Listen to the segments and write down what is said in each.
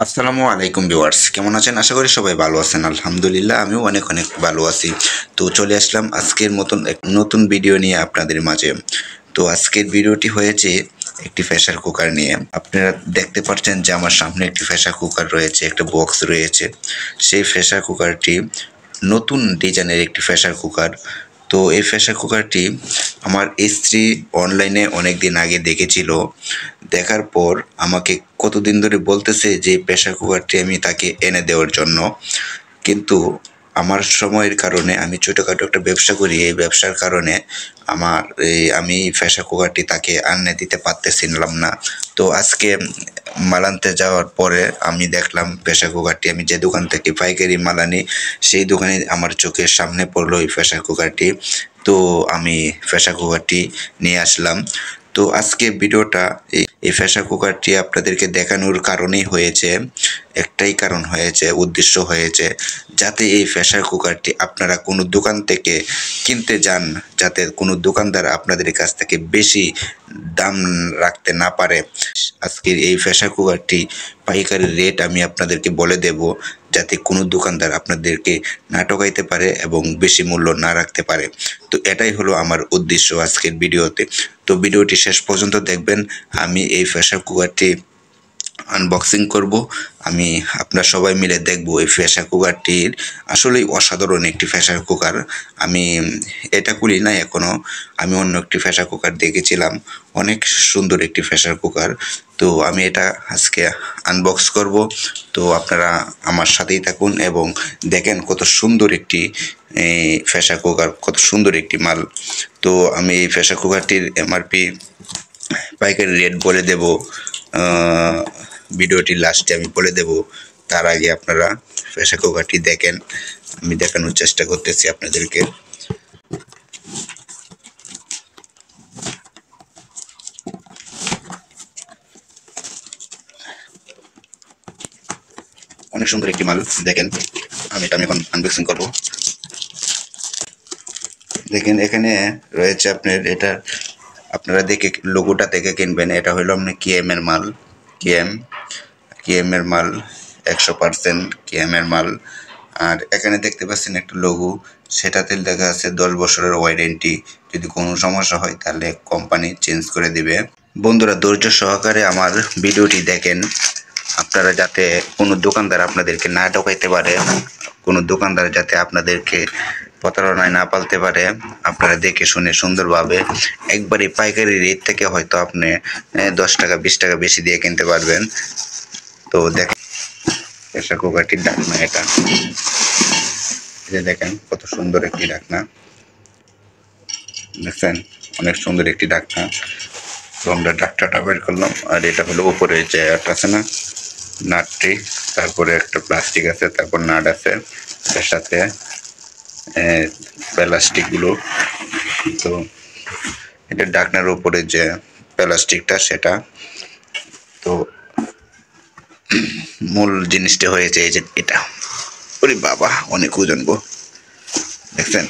আসসালামু আলাইকুম ভিউয়ার্স, কেমন আছেন? আশা করি সবাই ভালো আছেন। আলহামদুলিল্লাহ আমিও অনেক অনেক ভালো আছি। তো চলে আসলাম আজকের মতন এক নতুন ভিডিও নিয়ে আপনাদের মাঝে। তো আজকের ভিডিওটি হয়েছে একটি প্রেসার কুকার নিয়ে। আপনারা দেখতে পাচ্ছেন যে আমার সামনে একটি প্রেসার কুকার রয়েছে, একটা বক্স রয়েছে। সেই প্রেসার কুকারটি নতুন ডিজাইনের একটি প্রেসার কুকার। তো এই প্রেসার কুকারটি আমার স্ত্রী অনলাইনে অনেক দিন আগে দেখেছিল। দেখার পর আমাকে কতদিন ধরে বলতেছে যে প্রেসার কুকারটি আমি তাকে এনে দেওয়ার জন্য, কিন্তু আমার সময়ের কারণে আমি ছোটোখাটো একটা ব্যবসা করি। এই ব্যবসার কারণে আমি প্রেসার কুকারটি তাকে আনতে দিতে পারতেছিলাম না। তো আজকে মাল আনতে যাওয়ার পরে আমি দেখলাম প্রেসার কুকারটি, আমি যে দোকান থেকে পাইকারি মাল আনি সেই দোকানে আমার চোখের সামনে পড়লো এই প্রেসার কুকারটি। তো আমি প্রেসার কুকারটি নিয়ে আসলাম। তো আজকে ভিডিওটা এই প্রেসার কুকারটি আপনাদেরকে দেখানোর কারণেই হয়েছে, একটাই কারণ হয়েছে, উদ্দেশ্য হয়েছে, যাতে এই প্রেসার কুকারটি আপনারা কোনো দোকান থেকে কিনতে যান, যাতে কোনো দোকানদার আপনাদের কাছ থেকে বেশি দাম রাখতে না পারে। আজকের এই প্রেসার কুকারটি পাইকারি রেট আমি আপনাদেরকে বলে দেব, যাতে কোনো দোকানদার আপনাদেরকে না ঠকাইতে পারে এবং বেশি মূল্য না রাখতে পারে। তো এটাই হলো আমার উদ্দেশ্য আজকের ভিডিওতে। তো ভিডিওটি শেষ পর্যন্ত দেখবেন। আমি এই প্রেসার কুকারটি আনবক্সিং করব। আপনারা সবাই মিলে দেখব এই প্রেসার কুকারটির আসলেই অসাধারণ একটি প্রেসার কুকার। আমি এটা খুলি না এখনো, আমি অন্য একটি প্রেসার কুকার দেখেছিলাম, অনেক সুন্দর একটি প্রেসার কুকার। তো আমি এটা আজকে আনবক্স করব। তো আপনারা আমার সাথেই থাকুন এবং দেখেন কত সুন্দর একটি প্রেসার কুকার, কত সুন্দর একটি মাল। তো আমি এই প্রেসার কুকারটির এমআরপি পাইকারি রেট বলে দেব, ভিডিওটির লাস্টে আমি বলে দেব। তার আগে আপনারা প্রেসার কুকারটি দেখেন, আমি দেখানোর চেষ্টা করতেছি আপনাদেরকে। অনেক সুন্দর একটি মাল, দেখেন। এটা আমি এখন আনবক্সিং করব। দেখেন এখানে রয়েছে আপনার, এটা আপনারা দেখে লোগোটা দেখে কিনবেন। এটা হলো আপনার কেএম এর মাল, কেএম এর মাল, 100% কেএম এর মাল। আর এখানে দেখতে পাচ্ছেন একটা লোগো, সেটাতে লেখা আছে 10 বছরের ওয়ারেন্টি। যদি কোনো সমস্যা হয় তাহলে কোম্পানি চেঞ্জ করে দিবে। বন্ধুরা ধৈর্য সহকারে আমার ভিডিওটি দেখেন, আপনারা যাতে কোনো দোকানদার আপনাদেরকে না ঠকাইতে পারে, কোনো দোকানদার যাতে আপনাদেরকে প্রতারণায় না পালতে পারে, আপনারা দেখে শুনে সুন্দরভাবে একবারে পাইকারি রেট থেকে হয়তো আপনি 10 টাকা 20 টাকা বেশি দিয়ে কিনতে পারবেন। তো দেখেন প্রেসার কুকারটির ঢাকনা, এটা দেখেন কত সুন্দর একটি ঢাকনা, দেখছেন? অনেক সুন্দর একটি ঢাকনা। তো আমরা ঢাকনাটা বের করলাম। আর এটা হলো উপরে যে আছে না নাটটি, তারপরে একটা প্লাস্টিক আছে, তারপর নাট আছে, এর সাথে প্লাস্টিকগুলো। তো এটা ঢাকনার উপরে যে প্লাস্টিকটা সেটা। তো মূল জিনিসটা হয়েছে এই যে এটা। ওরে বাবা, অনেক ওজন গো। দেখছেন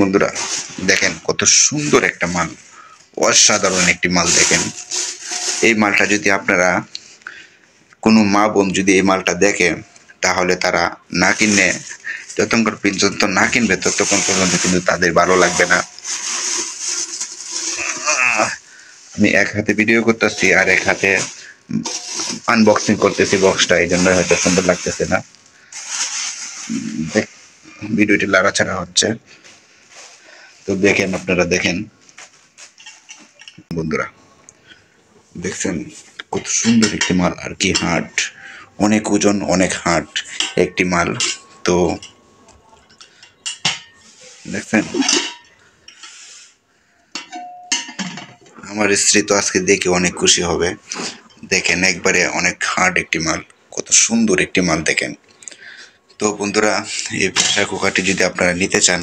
বন্ধুরা, দেখেন কত সুন্দর একটা মাল, অসাধারণ একটি মাল। দেখেন এই মালটা যদি আপনারা, কোনো মা বোন যদি এই মালটা দেখে, তাহলে তারা না কিনে, যতক্ষণ পর্যন্ত না কিনবে ততক্ষণ পর্যন্ত কিন্তু তাদের ভালো লাগবে না। আমি এক হাতে ভিডিও করতেছি আর এক হাতে আনবক্সিং করতেছি বক্সটা, এই জন্য হয়তো সুন্দর লাগতেছে না। ভিডিওটি লাড়াছাড়া হচ্ছে, তো দেখেন, আপনারা দেখেন বন্ধুরা, দেখছেন কত সুন্দর একটি মাল। আর কি হার্ড, অনেক ওজন, অনেক হার্ড একটি মাল। তো দেখছেন আমার স্ত্রী তো আজকে দেখে অনেক খুশি হবে। দেখেন একবারে অনেক হার্ড একটি মাল, কত সুন্দর একটি মাল দেখেন। তো বন্ধুরা, এই প্রেসার কুকারটি যদি আপনারা নিতে চান,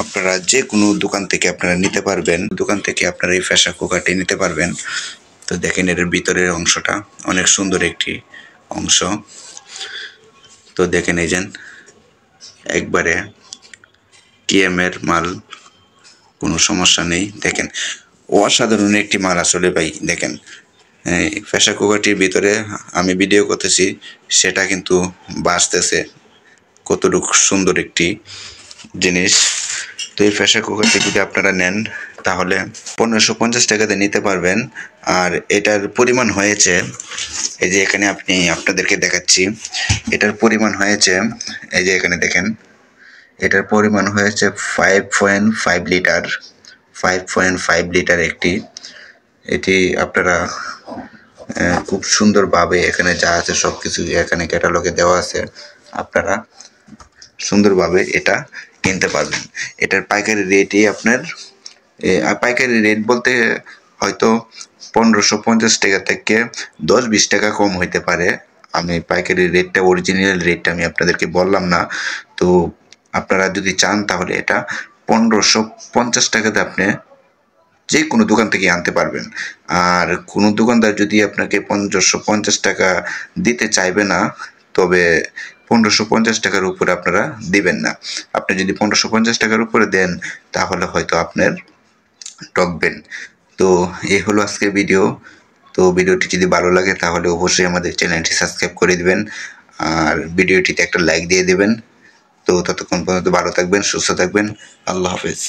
আপনারা যে কোনো দোকান থেকে আপনারা নিতে পারবেন, দোকান থেকে আপনারা এই প্রেসার কুকারটি নিতে পারবেন। তো দেখেন এর ভিতরের অংশটা অনেক সুন্দর একটি অংশ। তো দেখেন এই যে একবারে কেএম এর মাল, কোনো সমস্যা নেই। দেখেন অসাধারণ একটি মাল আসলে ভাই। দেখেন এই প্রেসার কুকারটির ভিতরে আমি ভিডিও করতেছি, সেটা কিন্তু বাজতেছে। কতটুকু সুন্দর একটি জিনিস। তো এই প্রেসার কুকারটি যদি আপনারা নেন তাহলে 1550 টাকাতে নিতে পারবেন। আর এটার পরিমাণ হয়েছে, এই যে এখানে আপনাদেরকে দেখাচ্ছি, এটার পরিমাণ হয়েছে, এই যে এখানে দেখেন, এটার পরিমাণ হয়েছে 5.5 লিটার। 5.5 লিটার এটি আপনারা খুব সুন্দরভাবে এখানে যা আছে সব কিছু এখানে ক্যাটালগে দেওয়া আছে, আপনারা সুন্দরভাবে এটা কিনতে পারবেন। এটার পাইকারি রেটই আপনার পাইকারি রেট বলতে হয়তো 1550 টাকা থেকে 10-20 টাকা কম হইতে পারে। আমি পাইকারি রেটটা, অরিজিনাল রেটটা আমি আপনাদেরকে বললাম না। তো আপনারা যদি চান তাহলে এটা 1550 টাকাতে আপনি যে কোনো দোকান থেকে আনতে পারবেন। আর কোনো দোকানদার যদি আপনাকে 1550 টাকা দিতে চাইবে না, তবে 1550 টাকার উপরে আপনারা দিবেন না। আপনি যদি 1550 টাকার উপরে দেন তাহলে হয়তো আপনার ঠকবেন। তো এই হলো আজকের ভিডিও। তো ভিডিওটি যদি ভালো লাগে তাহলে অবশ্যই আমাদের চ্যানেলটি সাবস্ক্রাইব করে দিবেন, আর ভিডিওটিতে একটা লাইক দিয়ে দেবেন। তো ততক্ষণ পর্যন্ত ভালো থাকবেন, সুস্থ থাকবেন। আল্লাহ হাফেজ।